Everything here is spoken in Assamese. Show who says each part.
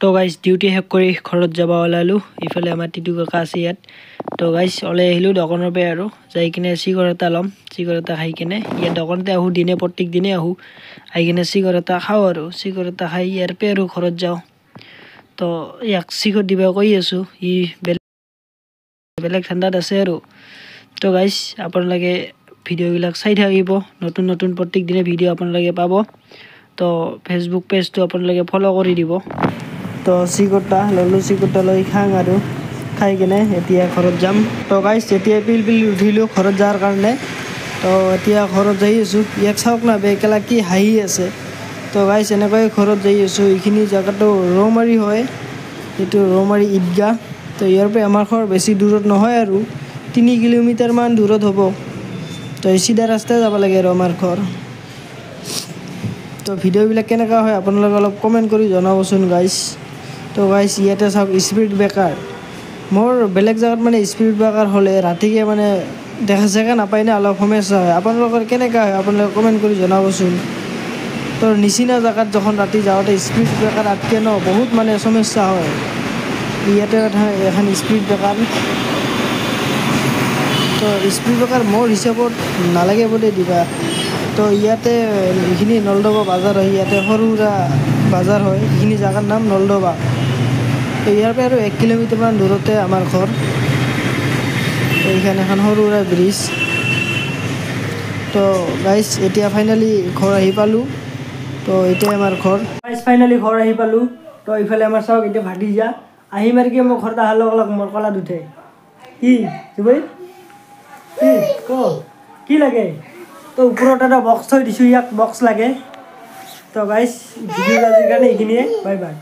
Speaker 1: তো গাইজ ডিউটি শেষ কৰি ঘৰত যাব ওলালোঁ। ইফালে আমাৰ টিটু কাকা আছে ইয়াত। তো গাইজ ওলাই আহিলোঁ দোকানৰ পৰা আৰু যাই কিনে চিগাৰেট এটা ল'ম। চিগাৰেট এটা খাই কিনে ইয়াত দোকানতে আহোঁ, প্ৰত্যেক দিনে আহোঁ। আহি কিনে চিগাৰেট এটা খাওঁ আৰু চিগাৰেট এটা খাই ইয়াৰ পৰা আৰু ঘৰত যাওঁ। তো ইয়াক চিগাৰেট দিব কৈ আছোঁ, ই বেলেগ ঠাণ্ডাত আছে আৰু। তো গাইজ আপোনালোকে ভিডিঅ'বিলাক চাই থাকিব, নতুন নতুন প্ৰত্যেক দিনে ভিডিঅ' আপোনালোকে পাব। তো ফেচবুক পেজটো আপোনালোকে ফ'ল' কৰি দিব। তো চিগাৰেটটা ল'লোঁ, চিগাৰেটটা লৈ খাওঁ আৰু খাই কিনে এতিয়া ঘৰত যাম। তো গাইজ এতিয়া পিল উঠিলোঁ ঘৰত যোৱাৰ কাৰণে। তো এতিয়া ঘৰত যাই আছোঁ। ইয়াক চাওক না বেকেলা কি হাঁহি আছে। তো গাইজ এনেকৈ ঘৰত যাই আছোঁ। এইখিনি জেগাটো ৰৌমাৰী হয়, এইটো ৰৌমাৰী ঈদগাহ। তো ইয়াৰ পৰা আমাৰ ঘৰ বেছি দূৰত নহয় আৰু 3 কিলোমিটাৰমান দূৰত হ'ব। তো এই চিধা ৰাস্তাই যাব লাগে আৰু আমাৰ ঘৰ। তো ভিডিঅ'বিলাক কেনেকুৱা হয় আপোনালোকে অলপ কমেণ্ট কৰি জনাবচোন গাইজ। তো গাইজ ইয়াতে চাওক স্পীড ব্ৰেকাৰ। মোৰ বেলেগ জেগাত মানে স্পীড ব্ৰেকাৰ হ'লে ৰাতিকে মানে দেখা চেকা নাপায় না, অলপ সমস্যা হয়। আপোনালোকৰ কেনেকুৱা হয় আপোনালোকে কমেণ্ট কৰি জনাবচোন। তো নিচিনা জেগাত যখন ৰাতি যাওঁতে স্পীড ব্ৰেকাৰ আটকে ন, বহুত মানে সমস্যা হয়। ইয়াতে এখন স্পীড ব্ৰেকাৰ। তো স্পীড ব্ৰেকাৰ মোৰ হিচাপত নালাগে বুলি দিবা। তো ইয়াতে এইখিনি নলদবা বাজাৰ হয়, ইয়াতে সৰু সুৰা বাজাৰ হয়, এইখিনি জেগাৰ নাম নলদবা। তো ইয়াৰ পৰা আৰু 1 কিলোমিটাৰমান দূৰতে আমাৰ ঘৰ। তো এইখান এখন সৰু সুৰা ব্ৰিজ। তো গাইজ এতিয়া ফাইনেলি ঘৰ আহি পালোঁ। তো এতিয়া আমাৰ ঘৰ গাইজ ফাইনেলি ঘৰ আহি পালোঁ। তো এইফালে আমাৰ চাওক এতিয়া ভাটিজা আহি মাৰিকে মোৰ ঘৰত অহাৰ লগ লগ মোৰ কলাত উঠে। কি জুবৈ কি লাগে? তো ওপৰত এটা বক্স থৈ দিছোঁ, ইয়াক বক্স লাগে। তো গাইজ ভিডিঅ'টো আজিৰ কাৰণে এইখিনিয়ে, বাই বাই।